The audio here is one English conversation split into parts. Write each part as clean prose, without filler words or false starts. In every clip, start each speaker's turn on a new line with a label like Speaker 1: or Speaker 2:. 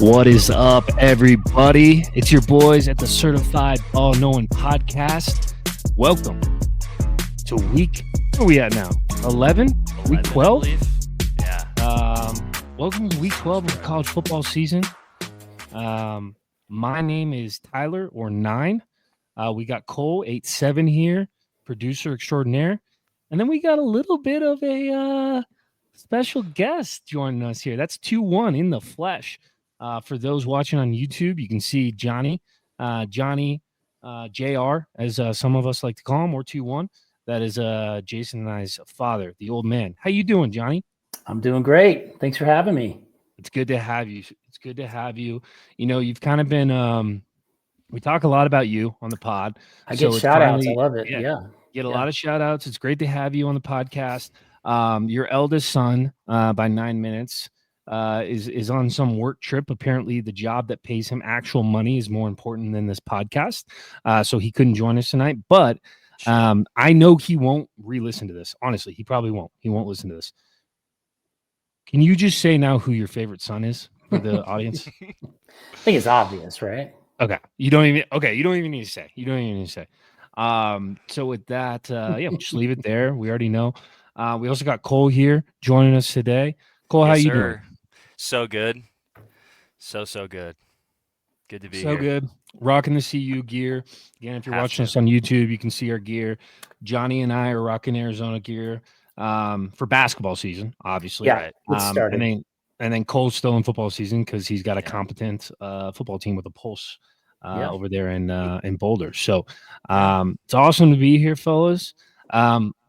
Speaker 1: What is up, everybody? It's your boys at the Certified All Knowing Podcast. Welcome to week. Where are we at now? 11? Week 12?
Speaker 2: Yeah.
Speaker 1: Welcome to week 12 of the college football season. My name is Tyler, or Nine. We got Cole, 87 here, producer extraordinaire. And then we got a little bit of a special guest joining us here. That's 2-1 in the flesh. For those watching on YouTube, you can see Johnny JR, as some of us like to call him, or 2-1. That is Jason and I's father, the old man. How you doing, Johnny?
Speaker 3: I'm doing great. Thanks for having me.
Speaker 1: It's good to have you. It's good to have you. You know, you've kind of been we talk a lot about you on the pod.
Speaker 3: I get shout outs. I love it. Yeah.
Speaker 1: Get a lot of shout outs. It's great to have you on the podcast. Your eldest son, by 9 minutes, is on some work trip. Apparently, the job that pays him actual money is more important than this podcast. So he couldn't join us tonight. But I know he won't re-listen to this. Honestly, he probably won't. He won't listen to this. Can you just say now who your favorite son is for the audience?
Speaker 3: I think it's obvious, right?
Speaker 1: Okay. You don't even need to say. So with that, we'll just leave it there. We already know. We also got Cole here joining us today. Cole,
Speaker 2: Yes,
Speaker 1: how you
Speaker 2: sir.
Speaker 1: doing?
Speaker 2: So good. So good. Good to be
Speaker 1: So
Speaker 2: here.
Speaker 1: good. Rocking the CU gear. Again, if you're
Speaker 2: Have
Speaker 1: watching
Speaker 2: to.
Speaker 1: us on YouTube, you can see our gear. Johnny and I are rocking Arizona gear for basketball season, obviously.
Speaker 3: Yeah,
Speaker 2: Right.
Speaker 3: let's start it.
Speaker 1: And then Cole's still in football season because he's got a competent football team with a pulse over there in Boulder. So it's awesome to be here, fellas.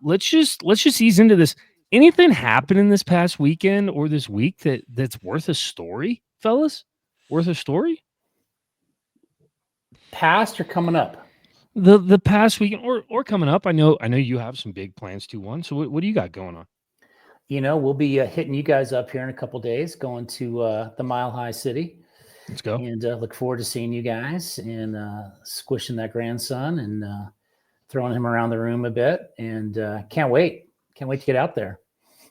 Speaker 1: Let's just ease into this. Anything happened in this past weekend or this week that's worth a story, fellas? Worth a story?
Speaker 3: Past or coming up?
Speaker 1: The past weekend or coming up. I know you have some big plans to one. So what do you got going on?
Speaker 3: You know, we'll be hitting you guys up here in a couple days, going to the Mile High City.
Speaker 1: Let's go.
Speaker 3: And look forward to seeing you guys and squishing that grandson and throwing him around the room a bit. And can't wait to get out there.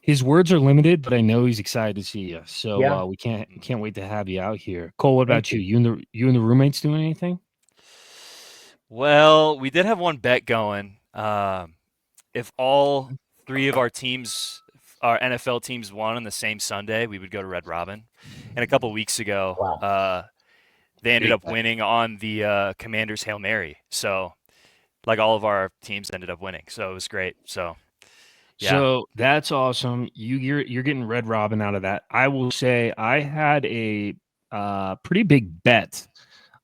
Speaker 1: His words are limited, but I know he's excited to see you. So
Speaker 3: Yeah.
Speaker 1: we can't wait to have you out here. Cole, what about
Speaker 3: Thank
Speaker 1: you? You and the roommates doing anything?
Speaker 2: Well, we did have one bet going. If all three of our teams, our NFL teams, won on the same Sunday, we would go to Red Robin. And a couple weeks ago, they ended up winning on the Commanders Hail Mary. So, like, all of our teams ended up winning. So it was great. So. Yeah.
Speaker 1: So that's awesome. You're getting Red Robin out of that. I will say I had a pretty big bet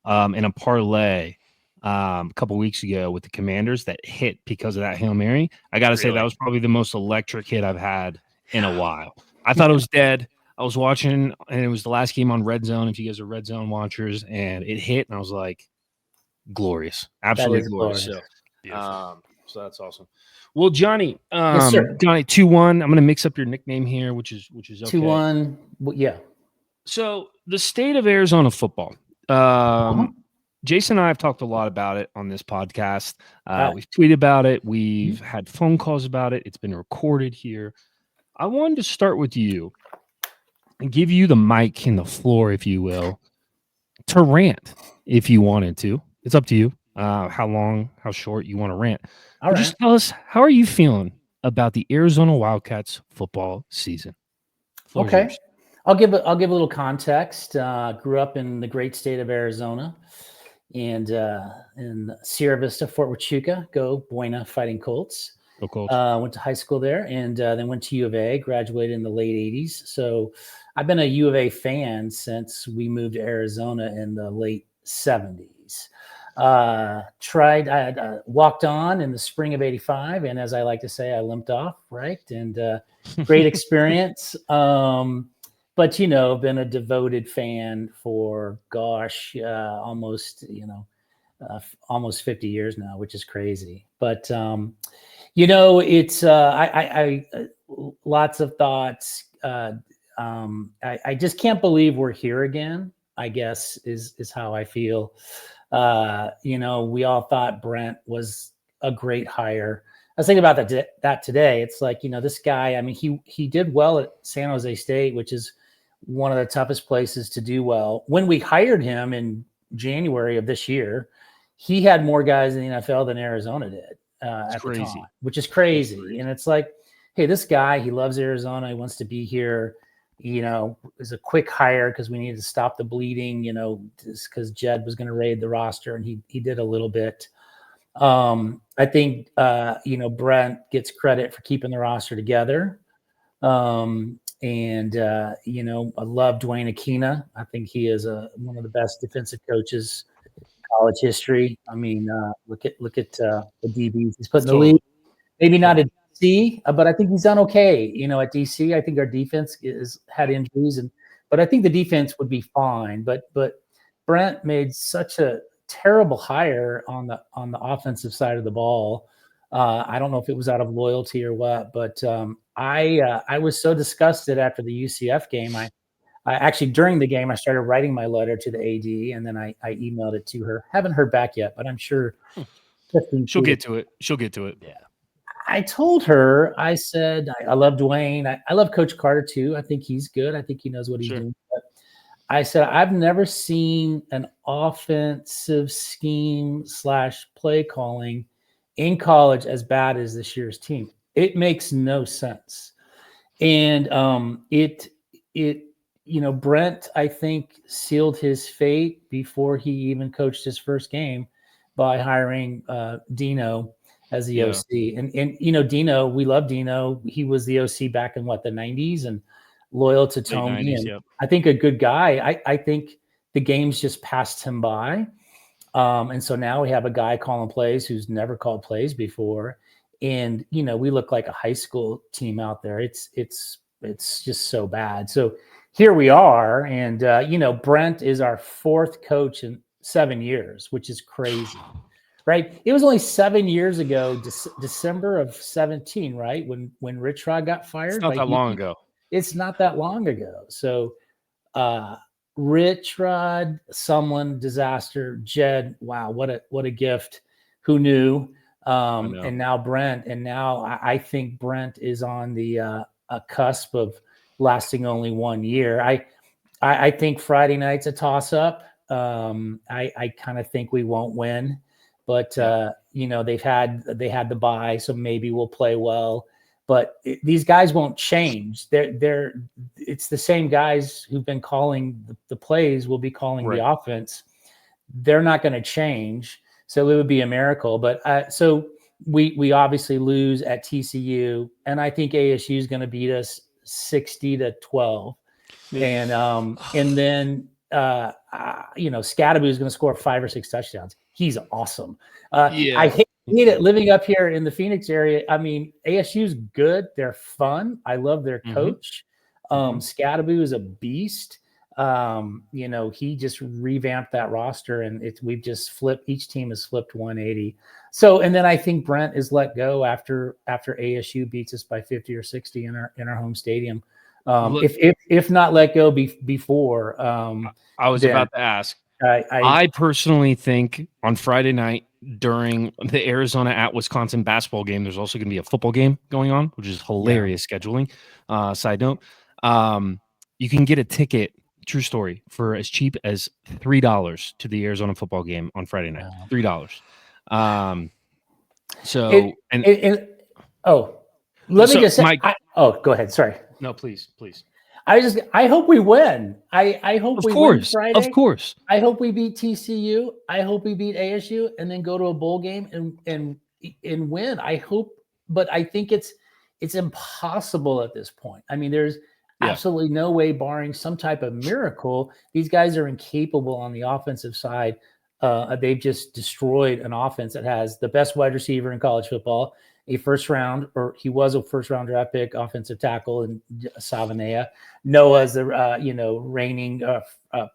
Speaker 1: in a parlay a couple weeks ago with the Commanders that hit because of that Hail Mary. I got to say that was probably the most electric hit I've had in a while. I thought it was dead. I was watching, and it was the last game on Red Zone, if you guys are Red Zone watchers, and it hit, and I was like, glorious. Absolutely glorious. So that's awesome. Well, Johnny,
Speaker 3: Yes, sir.
Speaker 1: Johnny 2-1. I'm going to mix up your nickname here, which is okay.
Speaker 3: 2-1. Yeah.
Speaker 1: So the state of Arizona football. Jason and I have talked a lot about it on this podcast. We've tweeted about it. We've had phone calls about it. It's been recorded here. I wanted to start with you and give you the mic and the floor, if you will, to rant if you wanted to. It's up to you. How long, how short you want to rant.
Speaker 3: All right.
Speaker 1: Just tell us, how are you feeling about the Arizona Wildcats football season?
Speaker 3: Okay. I'll give a little context. Grew up in the great state of Arizona and in Sierra Vista, Fort Huachuca. Go Buena Fighting Colts.
Speaker 1: Go Colts.
Speaker 3: Went to high school there and then went to U of A, graduated in the late 80s. So I've been a U of A fan since we moved to Arizona in the late 70s. I had walked on in the spring of 85. And as I like to say, I limped off, right? And great experience. But, you know, been a devoted fan for, almost 50 years now, which is crazy. But, you know, it's I lots of thoughts. I just can't believe we're here again, I guess, is how I feel. You know, we all thought Brent was a great hire. I was thinking about that today. It's like, you know, this guy, I mean, he did well at San Jose State, which is one of the toughest places to do well. When we hired him in January of this year, he had more guys in the NFL than Arizona did at the time, which is crazy. And it's like, hey, this guy, he loves Arizona. He wants to be here. You know, it was a quick hire because we needed to stop the bleeding, you know, because Jed was going to raid the roster, and he did a little bit. I think, you know, Brent gets credit for keeping the roster together. You know, I love Dwayne Aquina. I think he is one of the best defensive coaches in college history. I mean, look at the DBs he's put in the league. Maybe not at DC, but I think he's done okay. You know, at DC, I think our defense had injuries, but I think the defense would be fine. But Brent made such a terrible hire on the offensive side of the ball. I don't know if it was out of loyalty or what, but I was so disgusted after the UCF game. I actually, during the game, I started writing my letter to the AD, and then I emailed it to her. Haven't heard back yet, but I'm sure
Speaker 1: she'll get to it. She'll get to it.
Speaker 2: Yeah.
Speaker 3: I told her, I said, I love Dwayne. I love Coach Carter too. I think he's good. I think he knows what he's doing. But I said, I've never seen an offensive scheme / play calling in college as bad as this year's team. It makes no sense. And you know, Brent, I think, sealed his fate before he even coached his first game by hiring Dino as the OC. And you know, Dino, we love Dino. He was the OC back in the 90s and loyal to Tony. 90s, and I think a good guy. I think the game's just passed him by. And so now we have a guy calling plays who's never called plays before. And, you know, we look like a high school team out there. It's just so bad. So here we are. And, you know, Brent is our fourth coach in 7 years, which is crazy. Right. It was only 7 years ago, December of 2017, right? When Rich Rod got fired.
Speaker 1: It's not that long ago.
Speaker 3: It's not that long ago. So Rich Rod, someone, disaster, Jed. Wow. What a gift. Who knew? And now Brent. And now I think Brent is on the cusp of lasting only 1 year. I think Friday night's a toss up. I kind of think we won't win. But you know, they had the bye, so maybe we'll play well. But these guys won't change. It's the same guys who've been calling the plays will be calling the offense. They're not going to change, so it would be a miracle. But so we obviously lose at TCU, and I think ASU is going to beat us 60-12, and then you know, Scadaboo is going to score 5 or 6 touchdowns. He's awesome. I hate it living up here in the Phoenix area. I mean, ASU's good. They're fun. I love their coach. Scadaboo is a beast. You know, he just revamped that roster, and we've just flipped. Each team has flipped 180. So, and then I think Brent is let go after ASU beats us by 50 or 60 in our home stadium. If not let go before.
Speaker 1: I was about to ask. I personally think on Friday night during the Arizona at Wisconsin basketball game, there's also going to be a football game going on, which is hilarious scheduling. Side note, you can get a ticket, true story, for as cheap as $3 to the Arizona football game on Friday night. $3.
Speaker 3: Go ahead. Sorry.
Speaker 1: No, please.
Speaker 3: I hope we win. I hope we win Friday.
Speaker 1: Of course.
Speaker 3: I hope we beat TCU. I hope we beat ASU and then go to a bowl game and win. I hope, but I think it's impossible at this point. I mean, there's absolutely no way, barring some type of miracle. These guys are incapable on the offensive side. They've just destroyed an offense that has the best wide receiver in college football, he was a first round draft pick, offensive tackle, and Savanea. Noah's the reigning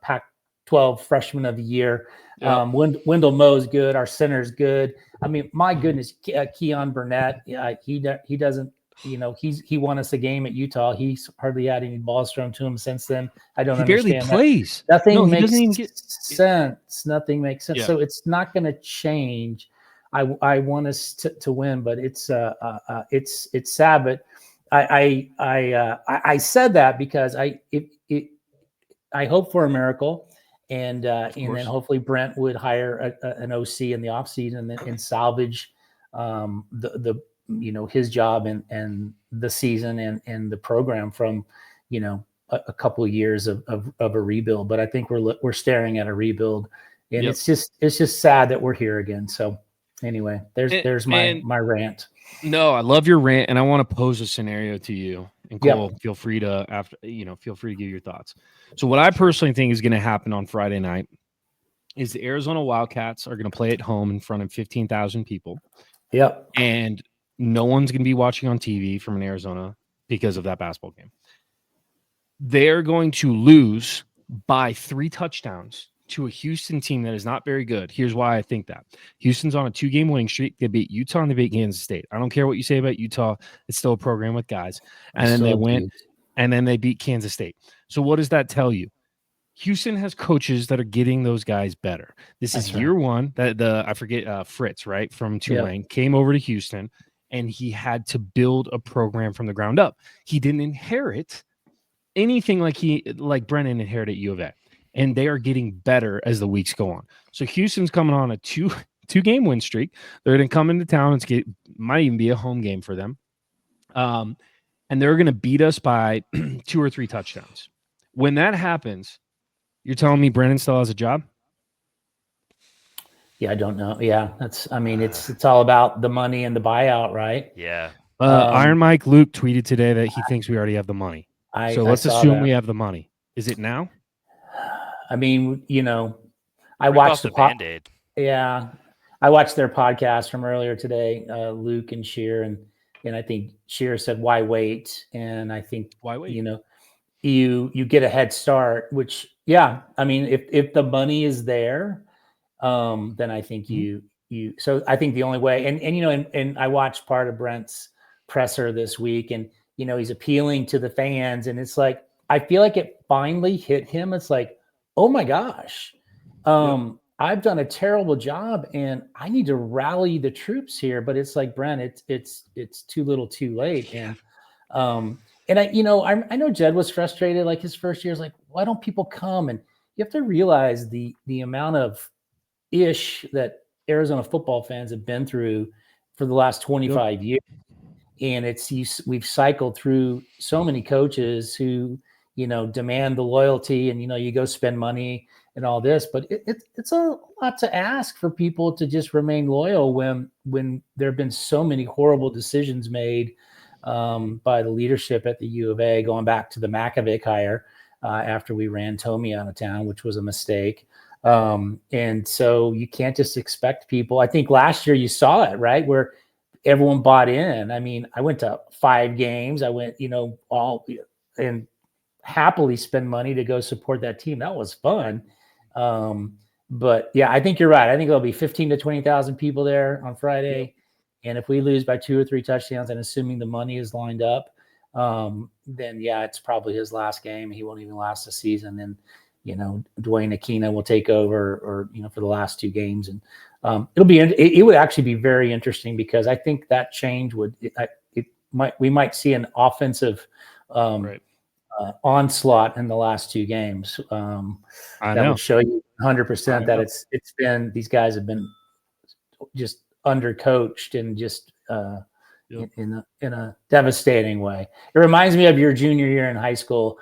Speaker 3: Pac-12 freshman of the year. Wendell Moe's good. Our center's good. I mean, my goodness, Keon Burnett. He doesn't. He won us a game at Utah. He's hardly had any balls thrown to him since then. I don't understand.
Speaker 1: He barely plays.
Speaker 3: Nothing makes sense. Nothing makes sense. Yeah. So it's not going to change. I want us to win, but it's sad. But I said that because I hope for a miracle, and then hopefully Brent would hire an OC in the offseason and salvage the his job and the season and the program from a couple of years of a rebuild. But I think we're staring at a rebuild, and it's just sad that we're here again. So anyway, there's my rant.
Speaker 1: No, I love your rant, and I want to pose a scenario to you. And Cole, feel free to feel free to give your thoughts. So what I personally think is going to happen on Friday night is the Arizona Wildcats are going to play at home in front of 15,000 people.
Speaker 3: Yep.
Speaker 1: And no one's going to be watching on TV from Arizona because of that basketball game. They're going to lose by 3 touchdowns to a Houston team that is not very good. Here's why I think that. Houston's on a 2-game winning streak. They beat Utah and they beat Kansas State. I don't care what you say about Utah. It's still a program with guys. And then they went and then they beat Kansas State. So what does that tell you? Houston has coaches that are getting those guys better. This is year one. I forget Fritz, right, from Tulane, came over to Houston, and he had to build a program from the ground up. He didn't inherit anything like Brennan inherited at U of A. And they are getting better as the weeks go on. So Houston's coming on a two-game win streak. They're going to come into town. Might even be a home game for them. And they're going to beat us by 2 or 3 touchdowns. When that happens, you're telling me Brennan still has a job?
Speaker 3: Yeah, I don't know. Yeah, it's all about the money and the buyout, right?
Speaker 2: Yeah.
Speaker 1: Iron Mike Luke tweeted today that he thinks we already have the money. So let's assume we have the money. Is it now?
Speaker 3: I mean, I watched
Speaker 2: the Band-Aid.
Speaker 3: Yeah, I watched their podcast from earlier today, Luke and Shear, and I think Shear said, "Why wait?" And I think,
Speaker 1: why wait?
Speaker 3: You get a head start. Which, yeah, I mean, if the money is there, then I think you. So I think the only way, and I watched part of Brent's presser this week, and he's appealing to the fans, and it's like I feel like it finally hit him. It's like, oh my gosh, I've done a terrible job and I need to rally the troops here. But it's like, Brent, it's too little too late. And I know Jed was frustrated, like his first year is like, why don't people come? And you have to realize the amount of ish that Arizona football fans have been through for the last 25 years. And we've cycled through so many coaches who, demand the loyalty and, you go spend money and all this, but it's a lot to ask for people to just remain loyal when there have been so many horrible decisions made by the leadership at the U of A, going back to the Makovic hire after we ran Tomey out of town, which was a mistake. And so you can't just expect people. I think last year you saw it, right? Where everyone bought in. I mean, I went to 5 games. I went, and happily spend money to go support that team. That was fun. But yeah, I think you're right. I think there'll be 15 to 20,000 people there on Friday. And if we lose by 2 or 3 touchdowns, and assuming the money is lined up, then yeah, it's probably his last game. He won't even last the season. And, Dwayne Aquina will take over or for the last 2 games. And it would actually be very interesting because I think that change we might see an offensive onslaught in the last 2 games. That would show you 100% that it's been, these guys have been just undercoached and just in a devastating way. It reminds me of your junior year in high school.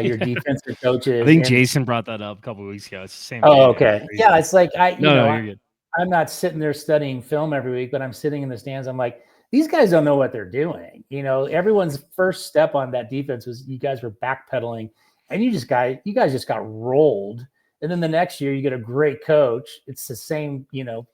Speaker 3: Your defensive coaches.
Speaker 1: I think Jason brought that up a couple of weeks ago. It's the same.
Speaker 3: Oh, okay. Yeah, it's like
Speaker 1: you're good.
Speaker 3: I'm not sitting there studying film every week, but I'm sitting in the stands. I'm like, these guys don't know what they're doing. Everyone's first step on that defense was you guys were backpedaling, and you guys just got rolled. And then the next year you get a great coach. It's the same. You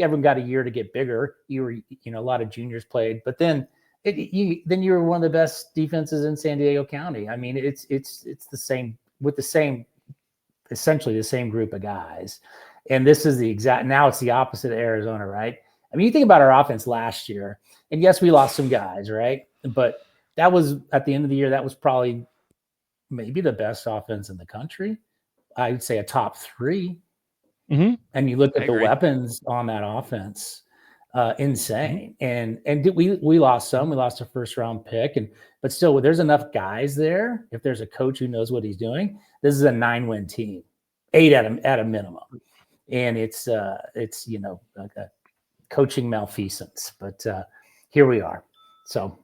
Speaker 3: haven't got a year to get bigger. You were, a lot of juniors played, but then. Then you were one of the best defenses in San Diego County. I mean, it's the same with essentially the same group of guys. And this is now it's the opposite of Arizona, right? I mean, you think about our offense last year, and yes, we lost some guys, right? But that was at the end of the year, that was probably maybe the best offense in the country. I would say a top 3.
Speaker 1: Mm-hmm.
Speaker 3: And you look at the weapons on that offense. insane. And we lost some. We lost a first round pick, but still, there's enough guys there. If there's a coach who knows what he's doing, this is a 9-win team, 8 at a minimum. And it's like a coaching malfeasance. But here we are. So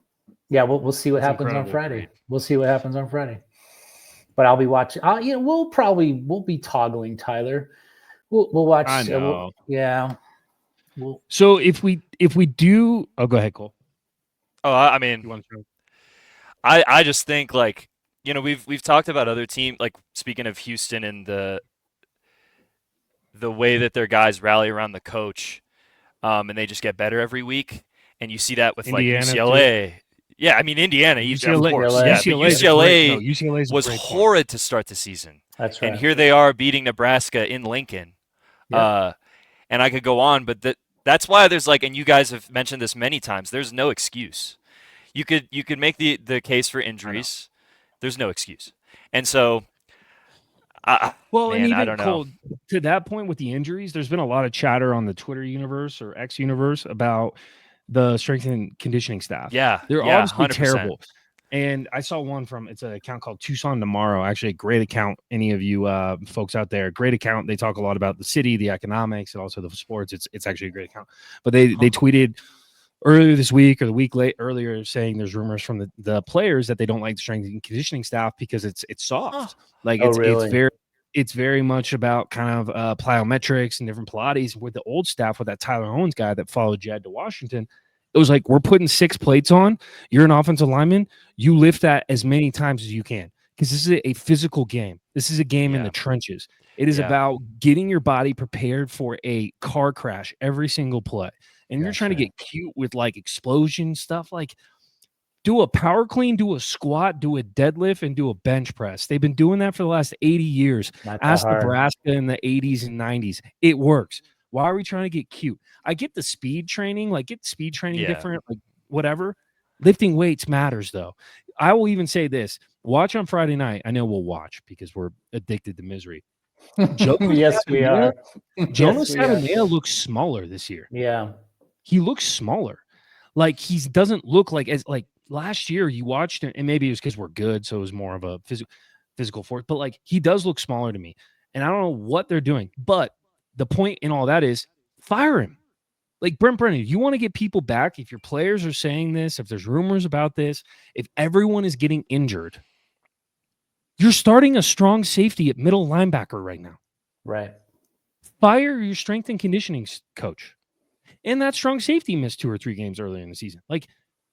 Speaker 3: yeah, we'll see what happens on Friday. We'll see what happens on Friday. But I'll be watching. We'll be toggling, Tyler. We'll watch.
Speaker 1: I know.
Speaker 3: So
Speaker 1: if we do, go ahead, Cole.
Speaker 2: Oh, I mean, I just think we've talked about other teams, like speaking of Houston and the way that their guys rally around the coach, and they just get better every week, and you see that with
Speaker 1: Indiana,
Speaker 2: like UCLA.
Speaker 1: Too.
Speaker 2: Yeah, I mean Indiana,
Speaker 1: UCLA,
Speaker 2: of course.
Speaker 3: UCLA.
Speaker 2: Yeah,
Speaker 1: UCLA
Speaker 2: was horrid to start the season.
Speaker 3: That's right.
Speaker 2: And here they are beating Nebraska in Lincoln.
Speaker 3: Yeah.
Speaker 2: And I could go on, but that's why there's and you guys have mentioned this many times, there's no excuse. You could make the case for injuries. There's no excuse. And so
Speaker 1: and even
Speaker 2: I don't know.
Speaker 1: Cole, to that point with the injuries, there's been a lot of chatter on the Twitter universe or X universe about the strength and conditioning staff.
Speaker 2: Yeah.
Speaker 1: They're obviously
Speaker 2: 100%.
Speaker 1: terrible. And I saw one it's an account called Tucson Tomorrow. Actually, a great account. Any of you folks out there, great account. They talk a lot about the city, the economics, and also the sports. It's actually a great account. But they tweeted earlier this week or the week earlier saying there's rumors from the players that they don't like the strength and conditioning staff because it's soft.
Speaker 3: Really?
Speaker 1: It's very much about kind of plyometrics and different Pilates. With the old staff, with that Tyler Owens guy that followed Jed to Washington, it was like, we're putting 6 plates on. You're an offensive lineman. You lift that as many times as you can because this is a physical game. This is a game in the trenches. It is about getting your body prepared for a car crash every single play. And you're trying to get cute with explosion stuff. Do a power clean, do a squat, do a deadlift, and do a bench press. They've been doing that for the last 80 years. Ask Nebraska in the 80s and 90s. It works. Why are we trying to get cute? I get the speed training, different, whatever. Lifting weights matters, though. I will even say this. Watch on Friday night. I know we'll watch because we're addicted to misery.
Speaker 3: Yes, we are.
Speaker 1: Jonas Savannah looks smaller this year.
Speaker 3: Yeah.
Speaker 1: He looks smaller. He doesn't look as last year you watched him, and maybe it was because we're good, so it was more of a physical force. But he does look smaller to me, and I don't know what they're doing. But the point in all that is fire him. Brent Brennan, you want to get people back. If your players are saying this, if there's rumors about this, if everyone is getting injured, you're starting a strong safety at middle linebacker right now.
Speaker 3: Right.
Speaker 1: Fire your strength and conditioning coach. And that strong safety missed 2 or 3 games earlier in the season.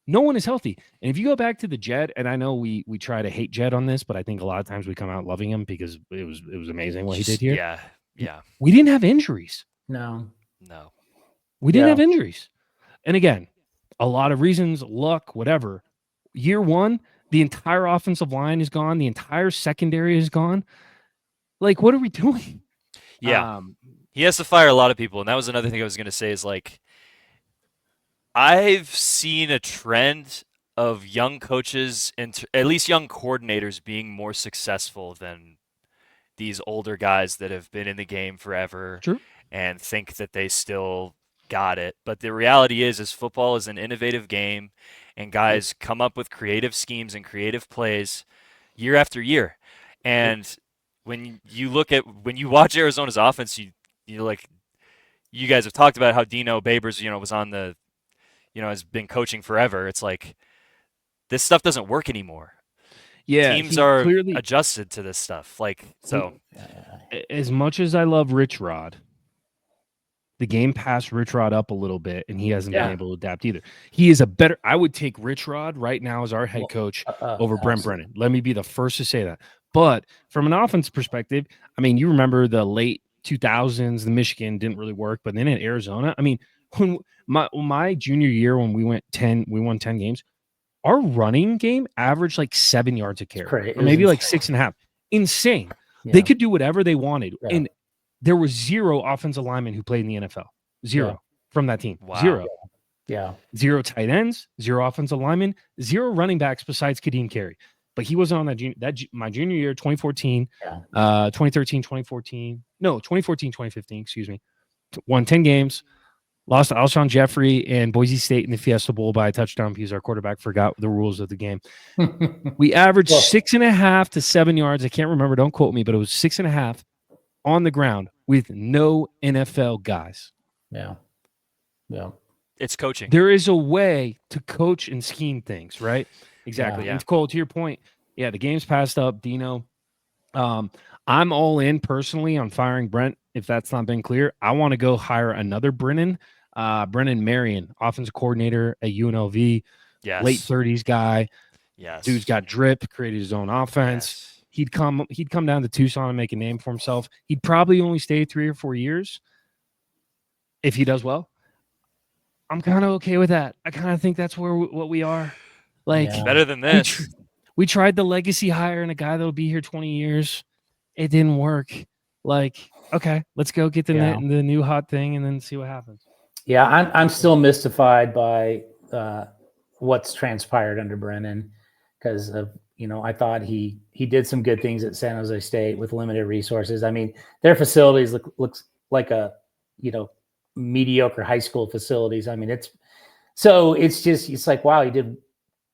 Speaker 1: No one is healthy. And if you go back to the Jed, and I know we try to hate Jed on this, but I think a lot of times we come out loving him because it was amazing what he did here.
Speaker 2: Yeah.
Speaker 1: We didn't have injuries.
Speaker 3: No.
Speaker 1: We didn't have injuries. And again, a lot of reasons, luck, whatever. Year 1, the entire offensive line is gone. The entire secondary is gone. What are we doing?
Speaker 2: Yeah. He has to fire a lot of people. And that was another thing I was going to say is I've seen a trend of young coaches and at least young coordinators being more successful than these older guys that have been in the game forever and think that they still got it. But the reality is football is an innovative game, and guys come up with creative schemes and creative plays year after year. And when you watch Arizona's offense, you guys have talked about how Dino Babers, was on the, has been coaching forever. It's this stuff doesn't work anymore.
Speaker 1: Yeah,
Speaker 2: teams are clearly adjusted to this stuff.
Speaker 1: As much as I love Rich Rod, the game passed Rich Rod up a little bit, and he hasn't been able to adapt either. He is I would take Rich Rod right now as our head coach over Brent Brennan. Let me be the first to say that. But from an offense perspective, I mean, you remember the late 2000s, the Michigan didn't really work, but then in Arizona, I mean, when my junior year when we won 10 games, our running game averaged 7 yards a carry, or maybe 6.5. Insane. Yeah. They could do whatever they wanted, and there was 0 offensive linemen who played in the NFL. 0 from that team.
Speaker 2: Wow.
Speaker 1: 0.
Speaker 3: Yeah.
Speaker 1: 0 tight ends, 0 offensive linemen, 0 running backs besides Kadeem Carey. But he wasn't on my junior year, 2014, 2013, 2014. No, 2014, 2015, excuse me. Won 10 games. Lost to Alshon Jeffrey and Boise State in the Fiesta Bowl by a touchdown because our quarterback forgot the rules of the game. We averaged 6.5 to 7 yards. I can't remember. Don't quote me, but it was 6.5 on the ground with no NFL guys.
Speaker 3: Yeah.
Speaker 2: It's coaching.
Speaker 1: There is a way to coach and scheme things, right? Exactly.
Speaker 2: Yeah.
Speaker 1: And Cole, to your point, the game's passed up. Dino, I'm all in personally on firing Brent. If that's not been clear, I want to go hire another Brennan Marion, offensive coordinator at UNLV, late 30s guy.
Speaker 2: Yes.
Speaker 1: Dude's got drip, created his own offense. Yes. He'd come down to Tucson and make a name for himself. He'd probably only stay 3 or 4 years if he does well. I'm kind of okay with that. I kind of think that's what we are. Like,
Speaker 2: better than this.
Speaker 1: We tried the legacy hire and a guy that'll be here 20 years. It didn't work. Like, okay, let's go get the new hot thing and then see what happens.
Speaker 3: Yeah, I'm still mystified by what's transpired under Brennan because of I thought he did some good things at San Jose State with limited resources. I mean, their facilities looks like a mediocre high school facilities. I mean, it's like, wow, he did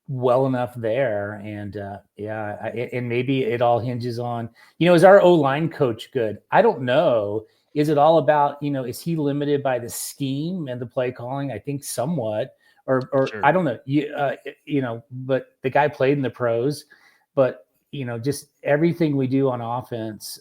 Speaker 3: well enough there. And and maybe it all hinges on, is our O-line coach good? I don't know. Is it all about, is he limited by the scheme and the play calling? I think somewhat, or sure. I don't know, but the guy played in the pros, but just everything we do on offense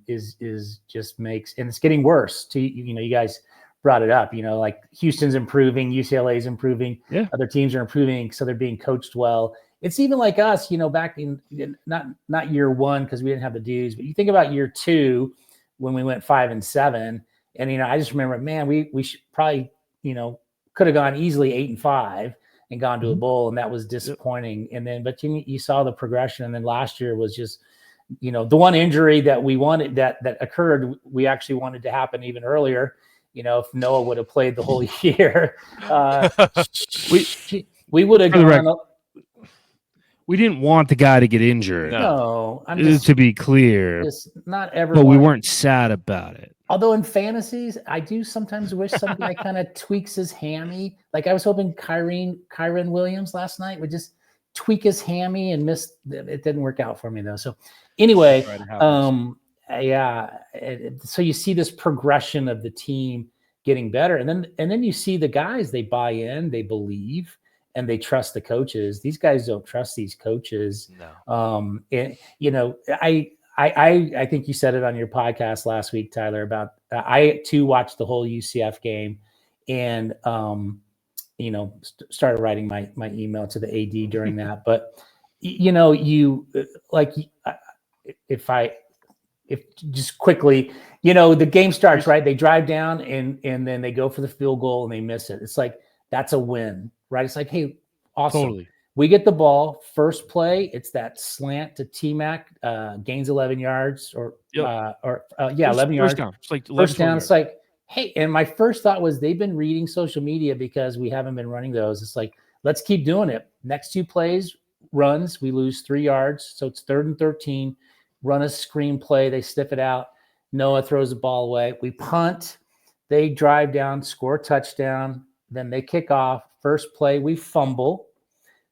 Speaker 3: is just makes, and it's getting worse to, you guys brought it up, like Houston's improving, UCLA's improving, other teams are improving. So they're being coached well. It's even like us, back in not year one, cause we didn't have the dudes, but you think about year 2 when we went 5-7 and, I just remember, man, we should probably, could have gone easily 8-5 and gone to a bowl. And that was disappointing. And then, but you saw the progression. And then last year was just, the one injury that we wanted that occurred, we actually wanted to happen even earlier. If Noah would have played the whole year, we would have gone.
Speaker 1: We didn't want the guy to get injured.
Speaker 3: No,
Speaker 1: to be clear,
Speaker 3: not everyone.
Speaker 1: But we weren't sad about it.
Speaker 3: Although in fantasies, I do sometimes wish some guy kind of tweaks his hammy. Like I was hoping Kyren Williams last night would just tweak his hammy and miss. It didn't work out for me though. So anyway, so you see this progression of the team getting better, and then you see the guys, they buy in, they believe, and they trust the coaches. These guys don't trust these coaches.
Speaker 2: No.
Speaker 3: I think you said it on your podcast last week, Tyler, about I too watched the whole UCF game and started writing my email to the AD during that. But if just quickly, the game starts, right? They drive down and then they go for the field goal and they miss it. It's like, that's a win, right? It's like, hey, awesome.
Speaker 1: Totally.
Speaker 3: We get the ball, first play. It's that slant to T-Mac, gains 11 yards 11 yards.
Speaker 1: First down. It's like
Speaker 3: first down. It's like, hey, and my first thought was they've been reading social media because we haven't been running those. It's like, let's keep doing it. Next 2 plays, runs, we lose 3 yards. So it's 3rd and 13. Run a screen play. They stiff it out. Noah throws the ball away. We punt. They drive down, score a touchdown. Then they kick off. First play, we fumble.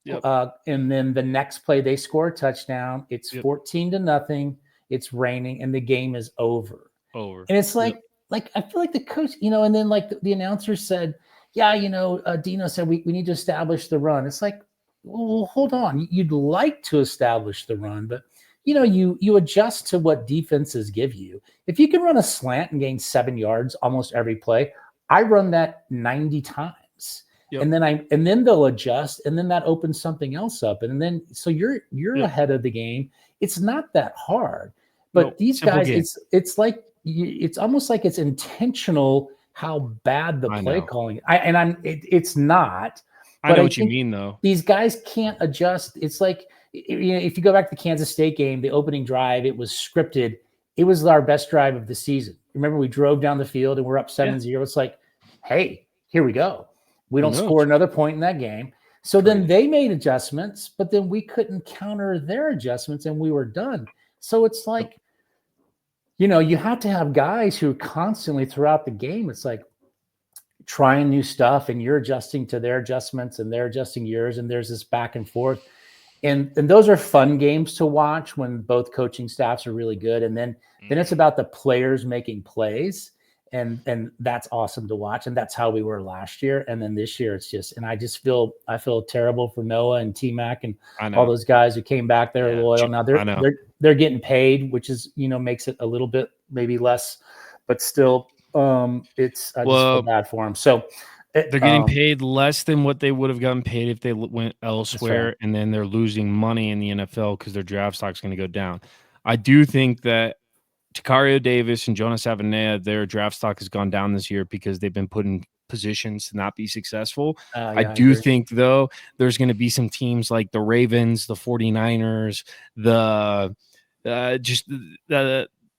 Speaker 1: Yep.
Speaker 3: And then the next play, they score a touchdown. It's 14-0. It's raining, and the game is over. And it's like I feel like the coach, and then like the announcer said, Dino said we need to establish the run. It's like, well, hold on. You'd like to establish the run, but you adjust to what defenses give you. If you can run a slant and gain 7 yards almost every play, I run that 90 times. Yep. And then they'll adjust, and then that opens something else up. And then so you're ahead of the game. It's not that hard. But these guys, it's like it's almost like it's intentional how bad the play calling. It's not.
Speaker 1: I know what you mean though.
Speaker 3: These guys can't adjust. It's like, if you go back to the Kansas State game, the opening drive, it was scripted. It was our best drive of the season. Remember, we drove down the field and we're up 7-0. It's like, hey, here we go. We don't score another point in that game. So then they made adjustments, but then we couldn't counter their adjustments and we were done. So it's like, you have to have guys who constantly throughout the game, it's like, trying new stuff, and you're adjusting to their adjustments and they're adjusting yours. And there's this back and forth. And those are fun games to watch when both coaching staffs are really good. And then it's about the players making plays. And that's awesome to watch. And that's how we were last year. And then this year it's just, and I feel terrible for Noah and T-Mac and all those guys who came back. They're loyal. Now they're getting paid, which is, makes it a little bit maybe less, but still I just feel bad for them. So
Speaker 1: they're getting paid less than what they would have gotten paid if they went elsewhere,
Speaker 3: right.
Speaker 1: and then they're losing money in the NFL because their draft stock's going to go down. I do think that Takario Davis and Jonas Avenea, their draft stock has gone down this year because they've been put in positions to not be successful. I do think, though, there's going to be some teams like the Ravens, the 49ers,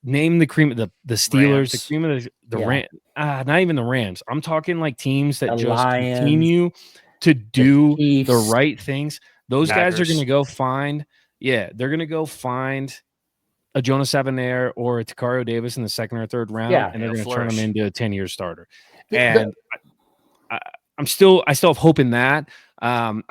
Speaker 1: name the cream of the Steelers,
Speaker 2: Rams.
Speaker 1: the cream of the Rams. Not even the Rams. I'm talking like teams that
Speaker 3: the
Speaker 1: just
Speaker 3: Lions,
Speaker 1: continue to do
Speaker 3: Chiefs,
Speaker 1: the right things. Those guys are
Speaker 2: Packers.
Speaker 1: going to go find. Yeah, they're going to go find a Jonas Savanair or a Takario Davis in the second or third round, and they're going to turn them into a 10-year starter. And I still have hope in that. I'm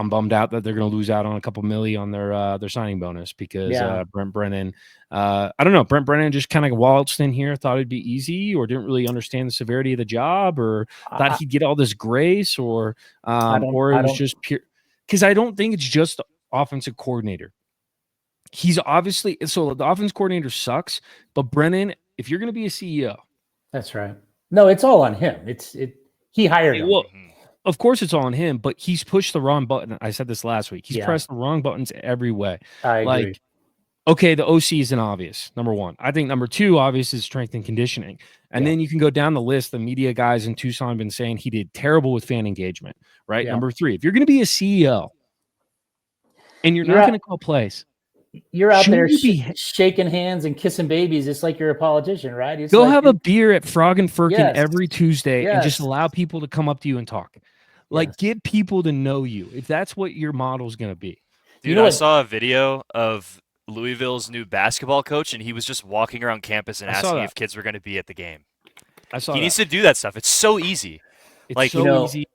Speaker 1: bummed out that they're going to lose out on a couple milli on their signing bonus because Brent Brennan. I don't know. Brent Brennan just kind of waltzed in here, thought it'd be easy, or didn't really understand the severity of the job, or thought he'd get all this grace, or it was just pure. Because I don't think it's just offensive coordinator. He's obviously so the offense coordinator sucks, but Brennan, if you're going to be a CEO,
Speaker 3: that's right. No, it's all on him. He hired him.
Speaker 1: Well, of course it's all on him, but he's pushed the wrong button. I said this last week. He's pressed the wrong buttons every way.
Speaker 3: I agree.
Speaker 1: Like, okay, the OC isn't obvious. Number one. I think number two, obvious, is strength and conditioning. And then you can go down the list. The media guys in Tucson have been saying he did terrible with fan engagement, right?
Speaker 3: Yeah.
Speaker 1: Number three, if you're going to be a CEO and you're not going to call plays,
Speaker 3: you're out there shaking hands and kissing babies. It's like you're a politician, right? It's
Speaker 1: go have a beer at Frog and Firkin every Tuesday and just
Speaker 3: Yes.
Speaker 1: allow people to come up to you and talk. Like, get people to know you if that's what your model's going to be.
Speaker 2: Dude, I saw a video of Louisville's new basketball coach, and he was just walking around campus and asking if kids were going to be at the game. He needs to do that stuff. It's so easy.
Speaker 1: It's so easy.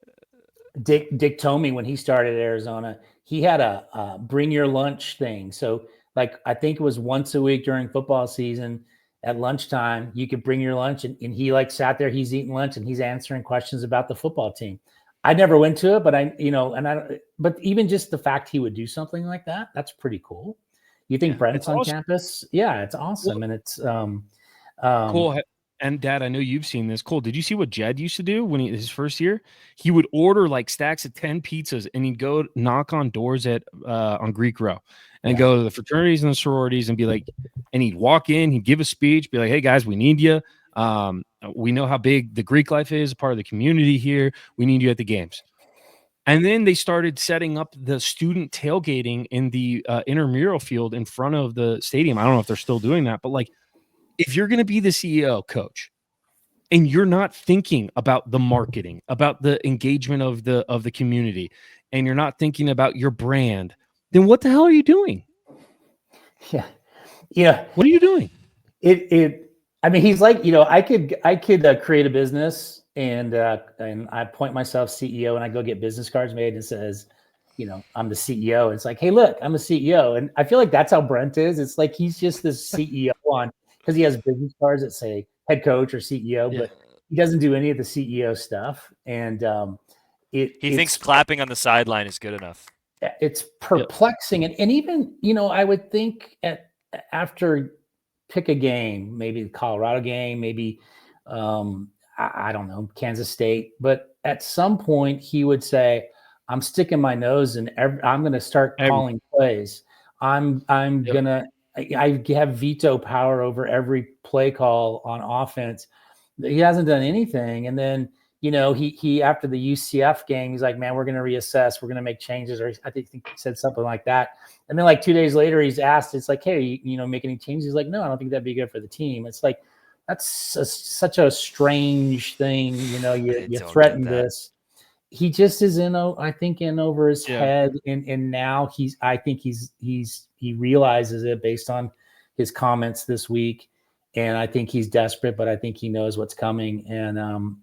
Speaker 3: Dick Tomey, when he started at Arizona, he had a bring your lunch thing. So, like, I think it was once a week during football season at lunchtime, you could bring your lunch, and he like sat there, he's eating lunch and he's answering questions about the football team. I never went to it, but but even just the fact he would do something like that, that's pretty cool. You think Brent's on campus? Yeah, it's awesome. Well, and it's
Speaker 1: cool. And Dad, I know you've seen this. Cole, did you see what Jed used to do when his first year? He would order like stacks of 10 pizzas and he'd go knock on doors on Greek Row and go to the fraternities and the sororities and be like, and he'd walk in, he'd give a speech, be like, hey guys, we need you. We know how big the Greek life is, a part of the community here. We need you at the games. And then they started setting up the student tailgating in the intramural field in front of the stadium. I don't know if they're still doing that, but like, if you're going to be the CEO, coach, and you're not thinking about the marketing, about the engagement of the community, and you're not thinking about your brand, then what the hell are you doing?
Speaker 3: Yeah.
Speaker 1: What are you doing?
Speaker 3: I mean, he's like, I could create a business and I appoint myself CEO and I go get business cards made and says, I'm the CEO. It's like, hey, look, I'm a CEO. And I feel like that's how Brent is. It's like, he's just this CEO because he has business cards that say head coach or CEO, but he doesn't do any of the CEO stuff. And
Speaker 2: he thinks clapping on the sideline is good enough.
Speaker 3: It's perplexing. And even, I would think after pick a game, maybe the Colorado game, maybe, I don't know, Kansas State, but at some point he would say, I'm sticking my nose in I'm going to start calling plays. I'm going to, I have veto power over every play call on offense. He hasn't done anything. And then, he after the UCF game, he's like, man, we're going to reassess. We're going to make changes. Or I think he said something like that. And then like 2 days later, he's asked, it's like, hey, make any changes? He's like, no, I don't think that'd be good for the team. It's like, that's such a strange thing. You threaten this. He just is in over his head. And now he realizes it based on his comments this week. And I think he's desperate, but I think he knows what's coming. And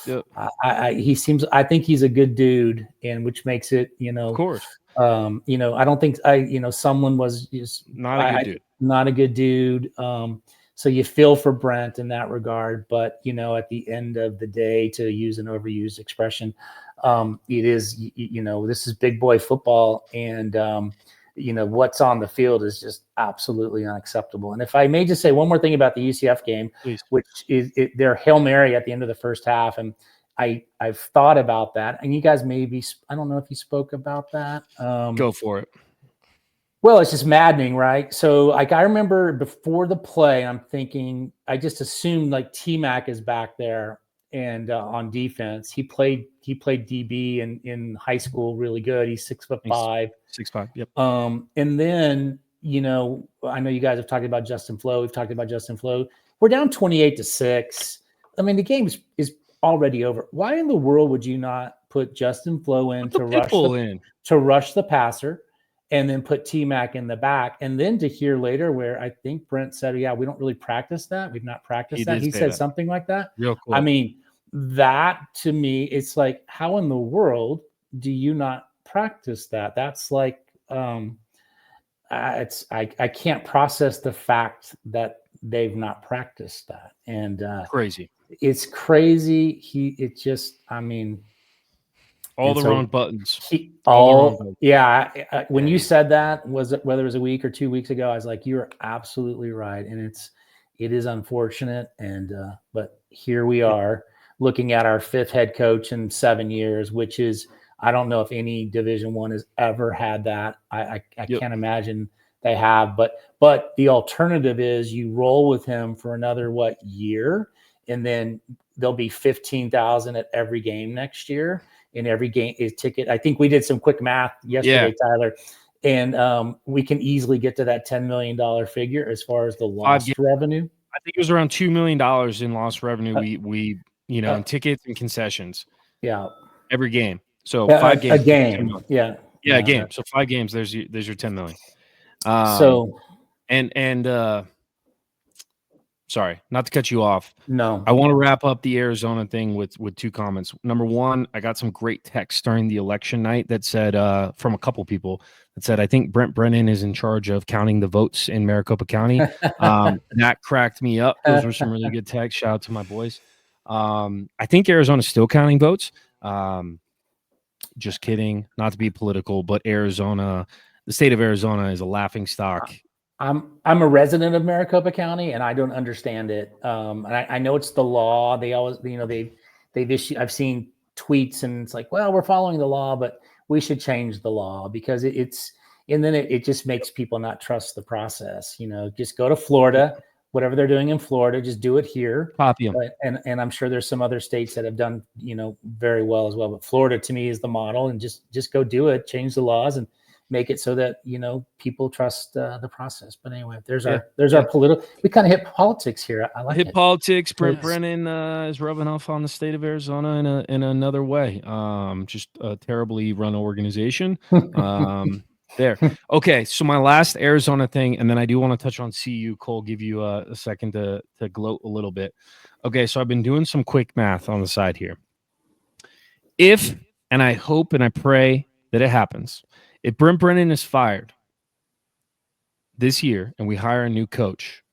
Speaker 1: Yep.
Speaker 3: I think he's a good dude, and which makes it,
Speaker 1: Of course.
Speaker 3: I don't think someone was just
Speaker 1: Not a good dude.
Speaker 3: Not a good dude. So you feel for Brent in that regard, but at the end of the day, to use an overused expression, it is, this is big boy football, and what's on the field is just absolutely unacceptable. And if I may just say one more thing about the UCF game,
Speaker 1: Please.
Speaker 3: which is their Hail Mary at the end of the first half, and I've thought about that, and you guys maybe, I don't know if you spoke about that.
Speaker 1: Go for it.
Speaker 3: Well, it's just maddening, right? So, like, I remember before the play, I'm thinking, I just assumed like T-Mac is back there and on defense. He played DB in high school really good. He's 6'5".
Speaker 1: 6'5". Yep.
Speaker 3: And then I know you guys have talked about Justin Flo. We've talked about Justin Flo. We're down 28-6. I mean, the game is already over. Why in the world would you not put Justin Flo in to rush the passer, and then put T-Mac in the back? And then to hear later where I think Brent said, yeah, we don't really practice that. We've not practiced that. He said something like that.
Speaker 1: Real cool.
Speaker 3: I mean, that to me, it's like, how in the world do you not practice that? That's like, I can't process the fact that they've not practiced that. And
Speaker 1: crazy.
Speaker 3: It's crazy.
Speaker 1: All the wrong buttons.
Speaker 3: When you said that, whether it was a week or 2 weeks ago, I was like, you're absolutely right. And it is unfortunate. And, but here we are looking at our fifth head coach in 7 years, which is, I don't know if any Division I has ever had that. I can't imagine they have, but the alternative is you roll with him for another year, and then there'll be 15,000 at every game next year. In every game is ticket. I think we did some quick math yesterday, Tyler, and we can easily get to that $10 million figure as far as the lost revenue.
Speaker 1: I think it was around $2 million in lost revenue. We in tickets and concessions.
Speaker 3: Yeah,
Speaker 1: every game. So 5 games.
Speaker 3: A game. Yeah,
Speaker 1: a game. So 5 games. There's your 10 million. Sorry, not to cut you off.
Speaker 3: No,
Speaker 1: I want to wrap up the Arizona thing with 2 comments. Number one, I got some great texts during the election night that said from a couple people that said, I think Brent Brennan is in charge of counting the votes in Maricopa County. That cracked me up. Those were some really good texts. Shout out to my boys. I think Arizona's still counting votes. Just kidding. Not to be political, but Arizona, the state of Arizona is a laughing stock.
Speaker 3: I'm a resident of Maricopa County, and I don't understand it. And I know it's the law. They always, they've issued. I've seen tweets, and it's like, well, we're following the law, but we should change the law because and then it just makes people not trust the process. Just go to Florida, whatever they're doing in Florida, just do it here.
Speaker 1: Copy them.
Speaker 3: And I'm sure there's some other states that have done, very well as well. But Florida to me is the model, and just go do it, change the laws, and make it so that people trust the process. But anyway, there's our political. We kind of hit politics here. I like it.
Speaker 1: Politics. Brent Brennan is rubbing off on the state of Arizona in another way. Just a terribly run organization. There. Okay, so my last Arizona thing, and then I do want to touch on CU. Cole, give you a second to gloat a little bit. Okay, so I've been doing some quick math on the side here. If, and I hope and I pray that it happens, if Brent Brennan is fired this year and we hire a new coach,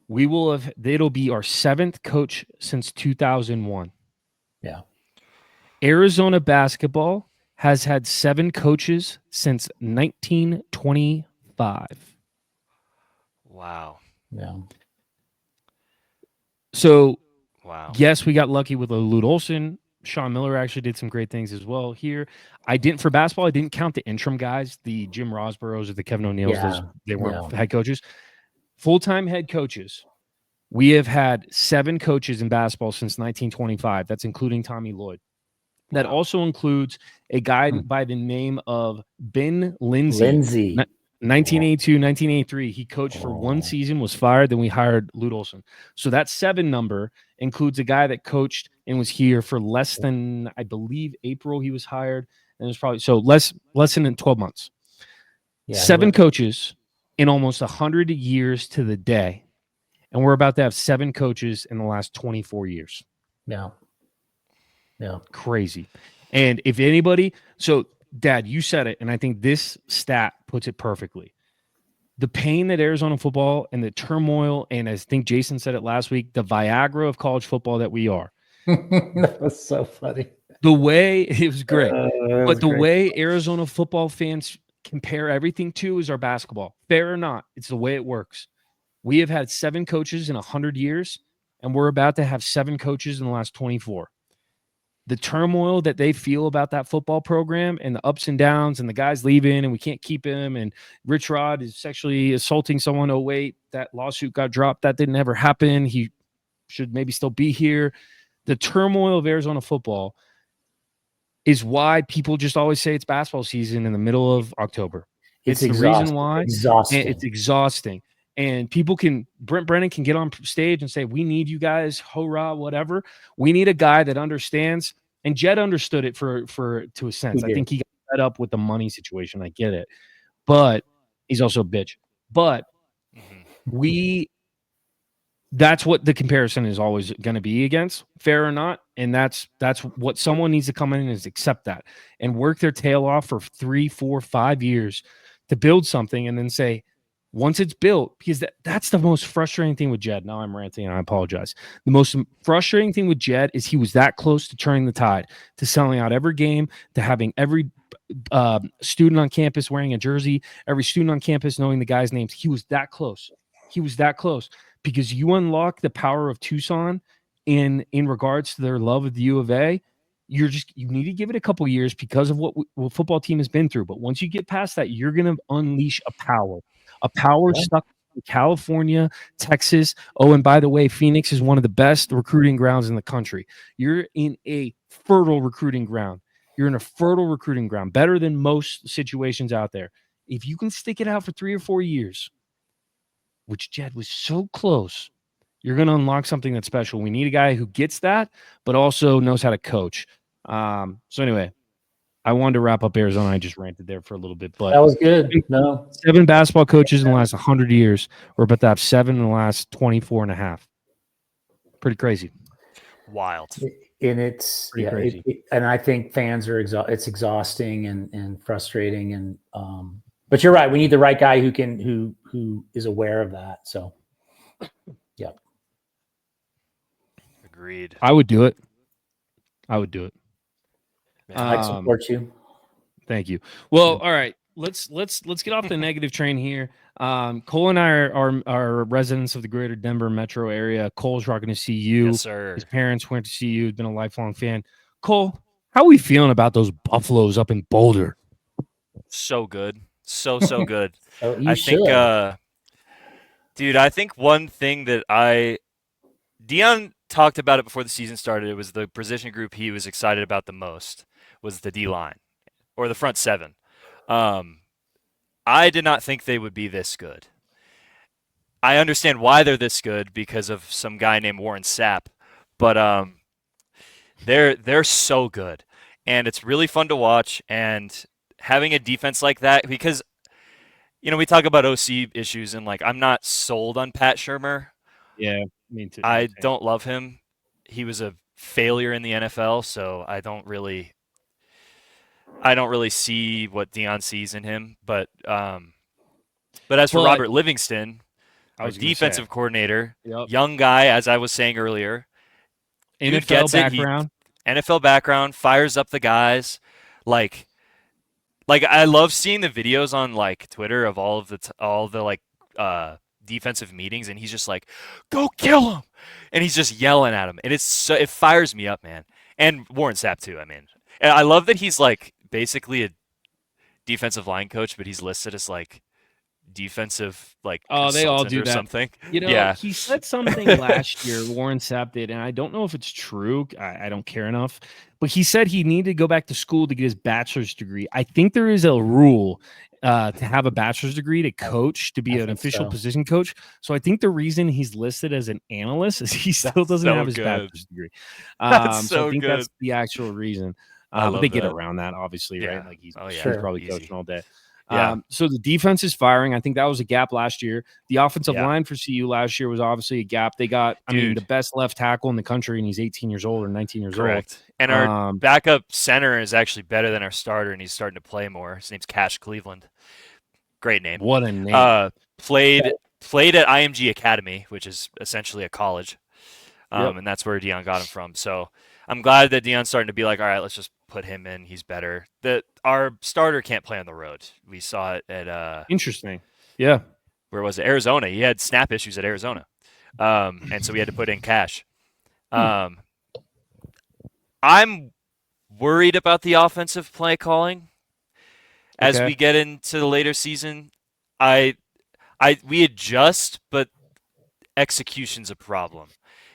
Speaker 1: it'll be our 7th coach since 2001.
Speaker 3: Yeah.
Speaker 1: Arizona basketball has had 7 coaches since 1925.
Speaker 2: Wow.
Speaker 3: Yeah.
Speaker 1: So,
Speaker 2: wow.
Speaker 1: Yes, we got lucky with Lute Olson. Sean Miller actually did some great things as well here. For basketball, I didn't count the interim guys, the Jim Rosboroughs or the Kevin O'Neills. They weren't head coaches. Full-time head coaches. We have had 7 coaches in basketball since 1925. That's including Tommy Lloyd. That also includes a guy by the name of Ben Lindsay. 1982, 1983. He coached for 1 season, was fired. Then we hired Lute Olson. So that 7 number includes a guy that coached and was here for less than, I believe, April he was hired. And it was probably less than 12 months. Yeah, 7 coaches in almost 100 years to the day. And we're about to have 7 coaches in the last 24 years.
Speaker 3: Yeah. Yeah.
Speaker 1: Crazy. And if anybody, so Dad, you said it, and I think this stat puts it perfectly. The pain that Arizona football and the turmoil, and I think Jason said it last week, the Viagra of college football that we are.
Speaker 3: That was so funny.
Speaker 1: The way it was great, but the
Speaker 3: great.
Speaker 1: way Arizona football fans compare everything to is our basketball. Fair or not, it's the way it works. We have had 7 coaches in 100 years, and we're about to have 7 coaches in the last 24. The turmoil that they feel about that football program and the ups and downs and the guys leaving and we can't keep him and Rich Rod is sexually assaulting someone. Oh, wait, that lawsuit got dropped. That didn't ever happen. He should maybe still be here. The turmoil of Arizona football is why people just always say it's basketball season in the middle of October. It's the reason why.
Speaker 3: Exhausting.
Speaker 1: It's exhausting. And people Brent Brennan can get on stage and say, we need you guys, hurrah, whatever. We need a guy that understands. And Jed understood it to a sense. I think he got fed up with the money situation. I get it. But he's also a bitch. But that's what the comparison is always going to be against, fair or not. And that's what someone needs to come in and is accept that and work their tail off for 3, 4, 5 years to build something and then say, once it's built, because that's the most frustrating thing with Jed. Now I'm ranting and I apologize. The most frustrating thing with Jed is he was that close to turning the tide, to selling out every game, to having every student on campus wearing a jersey, every student on campus knowing the guys' names. He was that close. He was that close because you unlock the power of Tucson in regards to their love of the U of A. You need to give it a couple years because of what football team has been through. But once you get past that, you're going to unleash a power stuck in California, Texas. Oh, and by the way, Phoenix is one of the best recruiting grounds in the country. You're in a fertile recruiting ground. Better than most situations out there. If you can stick it out for 3 or 4 years, which Jed was so close, you're going to unlock something that's special. We need a guy who gets that, but also knows how to coach. So anyway, I wanted to wrap up Arizona. I just ranted there for a little bit, but
Speaker 3: that was good. No,
Speaker 1: 7 basketball coaches in the last 100 years. We're about to have 7 in the last 24 and a half. Pretty crazy.
Speaker 2: Wild.
Speaker 3: And it's
Speaker 1: pretty crazy.
Speaker 3: And I think fans are it's exhausting and frustrating. And but you're right. We need the right guy who is aware of that. So, yeah.
Speaker 2: Agreed.
Speaker 1: I would do it.
Speaker 3: I support you.
Speaker 1: Thank you. Well, all right. Let's get off the negative train here. Cole and I are residents of the greater Denver metro area. Cole's rocking to CU.
Speaker 2: Yes, sir.
Speaker 1: His parents went to CU. He's been a lifelong fan. Cole, how are we feeling about those Buffaloes up in Boulder?
Speaker 2: So good. So good.
Speaker 3: I think,
Speaker 2: dude, I think one thing that Dion talked about it before the season started. It was the position group he was excited about the most was the D-line or the front 7. I did not think they would be this good. I understand why they're this good because of some guy named Warren Sapp, but they're so good, and it's really fun to watch. And having a defense like that, because we talk about OC issues, and I'm not sold on Pat Shurmur.
Speaker 1: Yeah, me too.
Speaker 2: I don't love him. He was a failure in the NFL, so I don't really see what Dion sees in him. But as for Robert Livingston, our defensive coordinator, young guy, as I was saying earlier,
Speaker 1: NFL background.
Speaker 2: NFL background, fires up the guys. Like I love seeing the videos on Twitter of all the defensive meetings, and he's just like, "Go kill him," and he's just yelling at him, and it fires me up, man. And Warren Sapp too. I mean, and I love that he's basically a defensive line coach, but he's listed as defensive
Speaker 1: they all do that.
Speaker 2: Something.
Speaker 1: He said something last year, Warren Sapp did, and I don't know if it's true. I don't care enough, but he said he needed to go back to school to get his bachelor's degree. I think there is a rule to have a bachelor's degree to coach, to be an official position coach. So I think the reason he's listed as an analyst is he still doesn't have his bachelor's degree. So I think that's the actual reason. But they get around that, obviously, right? He's probably coaching all day.
Speaker 2: Yeah.
Speaker 1: So the defense is firing. I think that was a gap last year. The offensive
Speaker 2: Yeah.
Speaker 1: line for CU last year was obviously a gap. They got, the best left tackle in the country, and he's 18 years old or 19 years
Speaker 2: Correct.
Speaker 1: old.
Speaker 2: And our backup center is actually better than our starter, and he's starting to play more. His name's Cash Cleveland. Great name.
Speaker 1: What a name.
Speaker 2: Played at IMG Academy, which is essentially a college.
Speaker 1: Yep.
Speaker 2: And that's where Dion got him from. So I'm glad that Dion's starting to be like, all right, let's just put him in. He's better. Our starter can't play on the road. We saw it at
Speaker 1: Interesting. Yeah.
Speaker 2: Where was it? Arizona. He had snap issues at Arizona. And so we had to put in Cash. I'm worried about the offensive play calling as we get into the later season. We adjust, but execution's a problem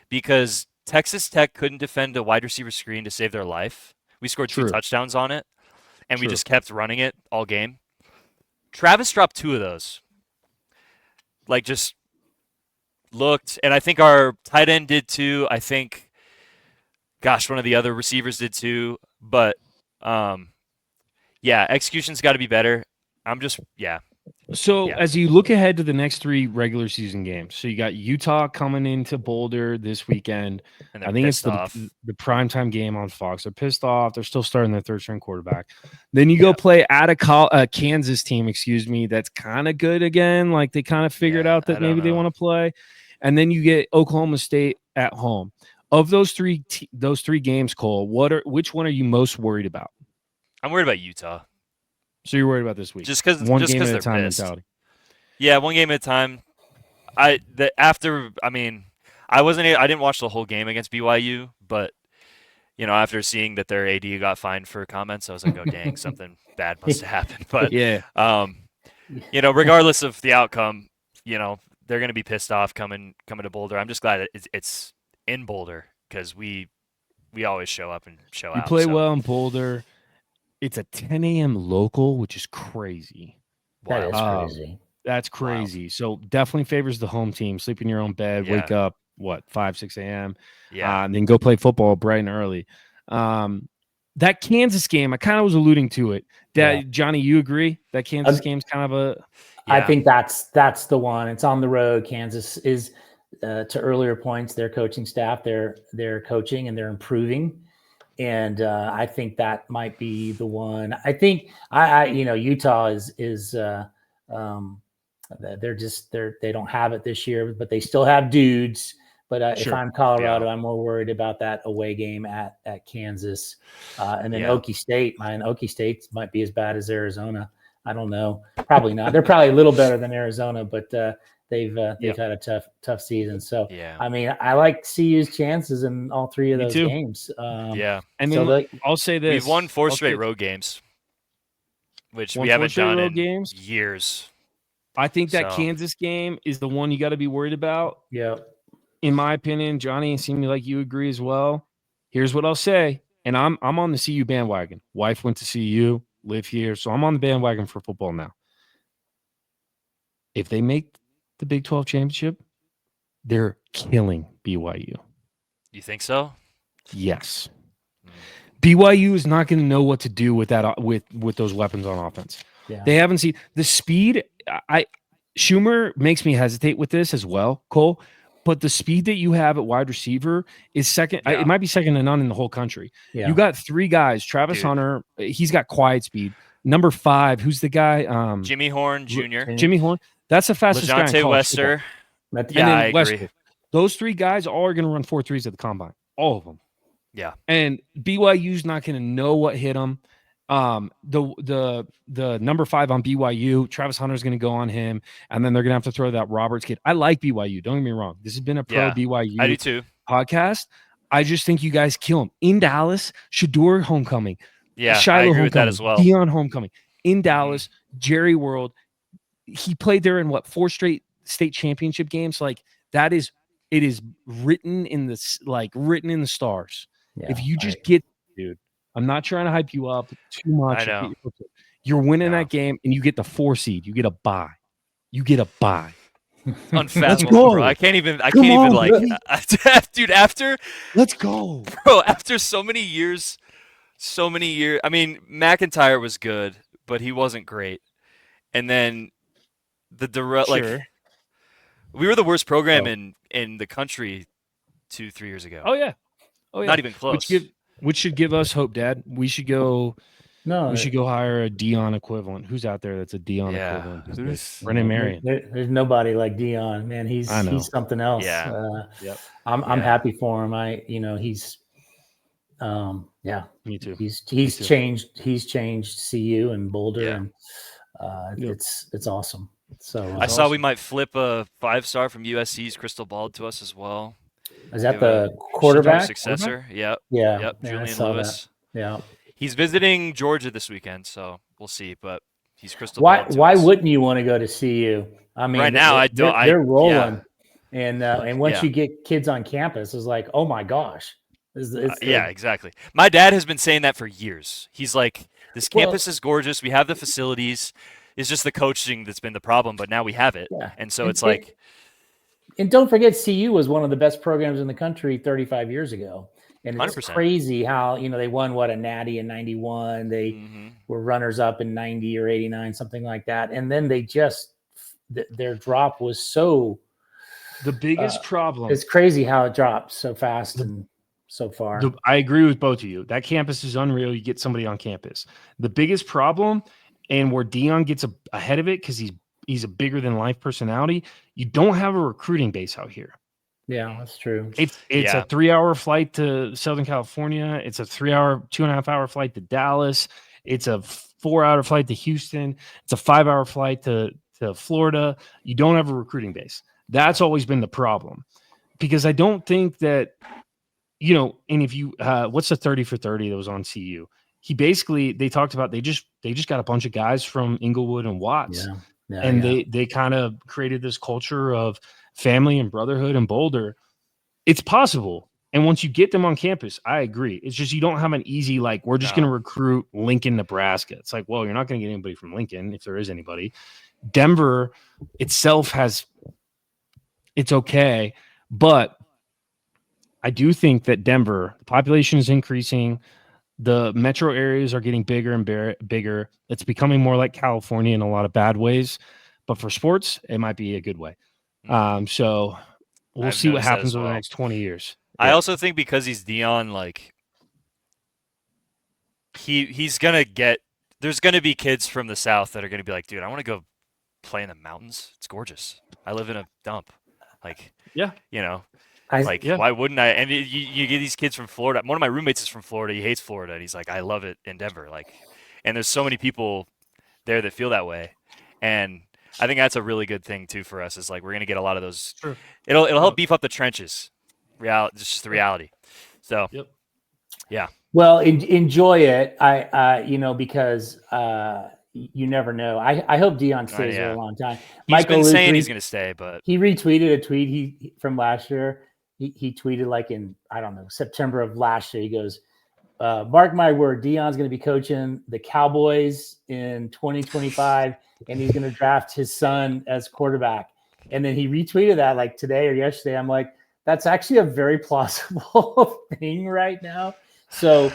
Speaker 2: because Texas Tech couldn't defend a wide receiver screen to save their life. We scored 2 touchdowns on it, and we just kept running it all game. Travis dropped 2 of those. Like, just looked, and I think our tight end did too. I think, one of the other receivers did too. But, execution's got to be better. So
Speaker 1: as you look ahead to the next 3 regular season games, so you got Utah coming into Boulder this weekend.
Speaker 2: And
Speaker 1: I think it's the primetime game on Fox. They're pissed off. They're still starting their 3rd-string quarterback. Then you go play at a Kansas team, that's kind of good again. Like they kind of figured out that maybe they want to play. And then you get Oklahoma State at home. Of those 3 games, Cole, which one are you most worried about?
Speaker 2: I'm worried about Utah.
Speaker 1: So you're worried about this week?
Speaker 2: Just because
Speaker 1: one game at
Speaker 2: they're
Speaker 1: a time
Speaker 2: pissed.
Speaker 1: mentality.
Speaker 2: Yeah, one game at a time. I didn't watch the whole game against BYU, but after seeing that their AD got fined for comments, I was like, oh dang, something bad must have happened. But regardless of the outcome, they're going to be pissed off coming to Boulder. I'm just glad it's in Boulder because we always show up and show out.
Speaker 1: You play well in Boulder. It's a 10 a.m. local, which is crazy.
Speaker 3: That is crazy.
Speaker 1: That's crazy. Wow. So definitely favors the home team. Sleep in your own bed. Wake up, 5, 6 a.m.
Speaker 2: Yeah.
Speaker 1: And then go play football bright and early. That Kansas game, I kind of was alluding to it. Johnny, you agree? That Kansas game's kind of a...
Speaker 3: I think that's the one. It's on the road. Kansas is, to earlier points, their coaching staff, they're coaching and they're improving. And I think that might be the one. I think Utah is they don't have it this year, but they still have dudes. But if I'm Colorado, I'm more worried about that away game at Kansas, and then Okie State. Okie State might be as bad as Arizona. I don't know. Probably not. They're probably a little better than Arizona, but they've had a tough season. So I like CU's chances in all 3 of those games.
Speaker 1: And then I'll say this:
Speaker 2: we've won 4 straight road games, which we haven't done in years.
Speaker 1: I think that Kansas game is the one you got to be worried about.
Speaker 3: Yeah,
Speaker 1: in my opinion, Johnny, it seems like you agree as well. Here's what I'll say, and I'm on the CU bandwagon. Wife went to CU, live here, so I'm on the bandwagon for football now. If they make the Big 12 championship, they're killing BYU.
Speaker 2: You think so?
Speaker 1: Yes. BYU is not going to know what to do with that with those weapons on offense. Yeah. They haven't seen the speed. Schumer makes me hesitate with this as well, Cole. But the speed that you have at wide receiver is second. Yeah. It might be second to none in the whole country. Yeah. You got 3 guys. Travis Hunter, he's got quiet speed. Number 5, who's the guy?
Speaker 2: Jimmy Horn Jr.
Speaker 1: Jimmy Horn. That's the fastest guy in college
Speaker 2: Wester.
Speaker 1: I agree. Those 3 guys all are going to run 4.3s at the combine. All of them.
Speaker 2: Yeah.
Speaker 1: And BYU's not going to know what hit them. The number 5 on BYU, Travis Hunter is going to go on him, and then they're going to have to throw that Roberts kid. I like BYU. Don't get me wrong. This has been a pro BYU
Speaker 2: I do too.
Speaker 1: podcast. I just think you guys kill him in Dallas. Shador homecoming.
Speaker 2: Yeah,
Speaker 1: Shiloh
Speaker 2: I agree
Speaker 1: homecoming,
Speaker 2: with that as well.
Speaker 1: Dion homecoming in Dallas. Jerry World. He played there in 4 straight state championship games. Like it is written in the stars. Yeah, if you just get, dude. I'm not trying to hype you up too much.
Speaker 2: I know.
Speaker 1: You're winning that game, and you get the 4 seed. You get a bye.
Speaker 2: Unfathomable, bro. I can't even dude, after
Speaker 1: let's go.
Speaker 2: Bro, after so many years. I mean, McIntyre was good, but he wasn't great. and then the direct
Speaker 1: Sure.
Speaker 2: we were the worst program in the country 2-3 years ago.
Speaker 1: Oh yeah.
Speaker 2: Not even close.
Speaker 1: Which should give us hope, Dad. We should go hire a Dion equivalent. Who's out there that's a Dion equivalent? Brennan Marion.
Speaker 3: There's nobody like Dion, man. He's something else.
Speaker 2: Yeah.
Speaker 1: Yep.
Speaker 3: I'm happy for him. He's
Speaker 1: Me too.
Speaker 3: He's changed CU and Boulder, and it's awesome. So
Speaker 2: I saw we might flip a 5-star from USC's crystal ball to us as well.
Speaker 3: Is that the quarterback
Speaker 2: successor? Yep.
Speaker 3: Yep.
Speaker 2: Julian Lewis.
Speaker 3: That. Yeah.
Speaker 2: He's visiting Georgia this weekend, so we'll see. But he's crystal ball.
Speaker 3: Why wouldn't you want to go to CU? I mean,
Speaker 2: right now
Speaker 3: they're rolling, and once you get kids on campus, it's like, oh my gosh.
Speaker 2: Exactly. My dad has been saying that for years. He's like, this campus is gorgeous. We have the facilities. It's just the coaching that's been the problem, but now we have it. Yeah. And so it's like.
Speaker 3: And don't forget, CU was one of the best programs in the country 35 years ago. And it's
Speaker 2: 100%.
Speaker 3: Crazy how, they won a natty in 91. They were runners up in 90 or 89, something like that. And then they their drop was so.
Speaker 1: The biggest problem.
Speaker 3: It's crazy how it dropped so fast and so far.
Speaker 1: I agree with both of you. That campus is unreal. You get somebody on campus. The biggest problem, and where Dion gets ahead of it because he's a bigger than life personality, you don't have a recruiting base out here.
Speaker 3: Yeah, that's true.
Speaker 1: It's a 3-hour flight to Southern California. It's a 2.5-hour flight to Dallas. It's a 4-hour flight to Houston. It's a 5-hour flight to Florida. You don't have a recruiting base. That's always been the problem, because I don't think that, and if you, what's the 30 for 30 that was on CU? They talked about, they just got a bunch of guys from Inglewood and Watts. They kind of created this culture of family and brotherhood in Boulder. It's possible. And once you get them on campus, I agree. It's just, you don't have an easy, we're just going to recruit Lincoln, Nebraska. It's like, well, you're not going to get anybody from Lincoln if there is anybody. Denver itself it's okay. But I do think that Denver, the population is increasing. The metro areas are getting bigger and bigger. It's becoming more like California in a lot of bad ways, but for sports, it might be a good way. So we'll see what happens over the next 20 years.
Speaker 2: I also think because he's Dion, he's gonna get. There's gonna be kids from the South that are gonna be like, dude, I want to go play in the mountains. It's gorgeous. I live in a dump. Why wouldn't I? And you get these kids from Florida. One of my roommates is from Florida. He hates Florida, and he's like, I love it in Denver. And there's so many people there that feel that way, and I think that's a really good thing too for us. Is we're gonna get a lot of those. Sure. It'll help beef up the trenches. Just the reality. So, yeah.
Speaker 3: Well, enjoy it. Because you never know. I hope Dion stays there a long time.
Speaker 2: He's been saying he's going to stay, but
Speaker 3: he retweeted a tweet from last year. He tweeted in, I don't know, September of last year. He goes, mark my word, Dion's going to be coaching the Cowboys in 2025, and he's going to draft his son as quarterback. And then he retweeted that today or yesterday. I'm like, that's actually a very plausible thing right now. So,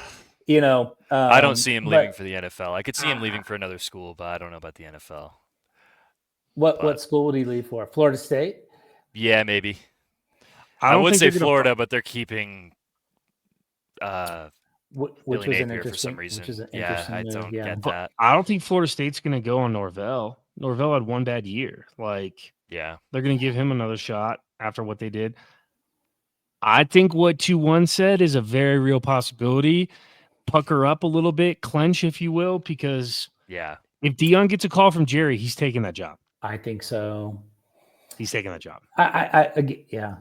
Speaker 2: I don't see him leaving for the NFL. I could see him leaving for another school, but I don't know about the NFL.
Speaker 3: What school would he leave for? Florida State?
Speaker 2: Yeah, maybe. I would say Florida, but they're keeping
Speaker 3: which was an interesting
Speaker 2: for some reason.
Speaker 3: I
Speaker 2: don't get that.
Speaker 1: I don't think Florida State's going to go on Norvell. Norvell had one bad year. They're going to give him another shot after what they did. I think what 2-1 said is a very real possibility. Pucker up a little bit, clench, if you will, because if Dion gets a call from Jerry, he's taking that job.
Speaker 3: I think so.
Speaker 1: He's taking that job.
Speaker 3: Yeah.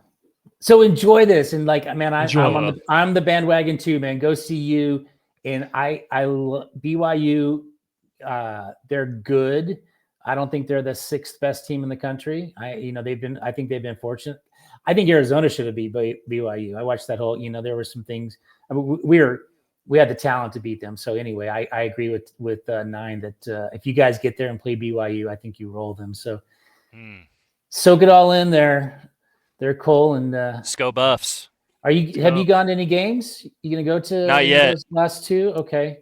Speaker 3: So enjoy this, and I'm the bandwagon too, man. Go see you, and BYU. They're good. I don't think they're the 6th best team in the country. I think they've been fortunate. I think Arizona should have beat BYU. I watched that whole. There were some things. I mean, we had the talent to beat them. So anyway, I agree with 9 that if you guys get there and play BYU, I think you roll them. So soak it all in there. They're Cole and
Speaker 2: Sco Buffs.
Speaker 3: Have you gone to any games? You gonna go to
Speaker 2: not yet?
Speaker 3: Those last 2? Okay.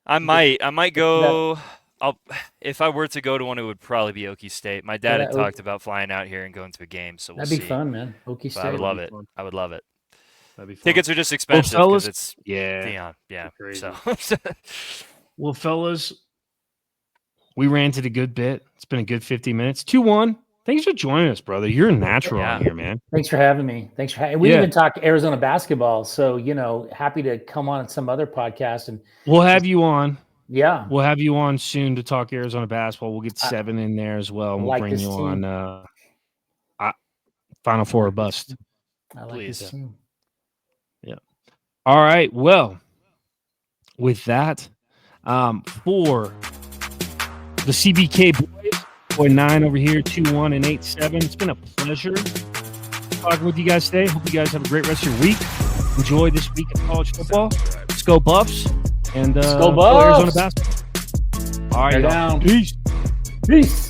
Speaker 2: I might go. if I were to go to one, it would probably be Okie State. My dad had
Speaker 3: that
Speaker 2: talked about flying out here and going to a game, so we'll
Speaker 3: That'd be
Speaker 2: see.
Speaker 3: fun, man. Okie
Speaker 2: But
Speaker 3: State.
Speaker 2: I would love it.
Speaker 1: fun.
Speaker 2: I would love it.
Speaker 1: That'd be fun.
Speaker 2: Tickets are just expensive
Speaker 1: fellas,
Speaker 2: because it's
Speaker 1: yeah.
Speaker 2: Dion. Yeah.
Speaker 1: Crazy.
Speaker 2: So
Speaker 1: Well, fellas, we ranted a good bit. It's been a good 50 minutes. 2-1. Thanks for joining us, brother. You're a natural on here, man.
Speaker 3: Thanks for having me. We
Speaker 1: Yeah.
Speaker 3: even talk Arizona basketball. So, happy to come on some other podcast. And
Speaker 1: We'll have you on.
Speaker 3: yeah,
Speaker 1: We'll have you on soon to talk Arizona basketball. We'll get 7 in there as well. And we'll
Speaker 3: like
Speaker 1: bring
Speaker 3: this
Speaker 1: you
Speaker 3: team.
Speaker 1: on Final Four or bust.
Speaker 3: I like
Speaker 2: Please.
Speaker 3: this team.
Speaker 1: All right. Well, with that, for the CBK boys, boy 9 over here, 2-1 and 8-7. It's been a pleasure talking with you guys today. Hope you guys have a great rest of your week. Enjoy this week of college football. Let's go Buffs and
Speaker 3: Let's go
Speaker 1: go Arizona
Speaker 3: Buffs.
Speaker 1: basketball. All right,
Speaker 3: They're
Speaker 1: y'all.
Speaker 3: down.
Speaker 1: Peace.
Speaker 3: Peace.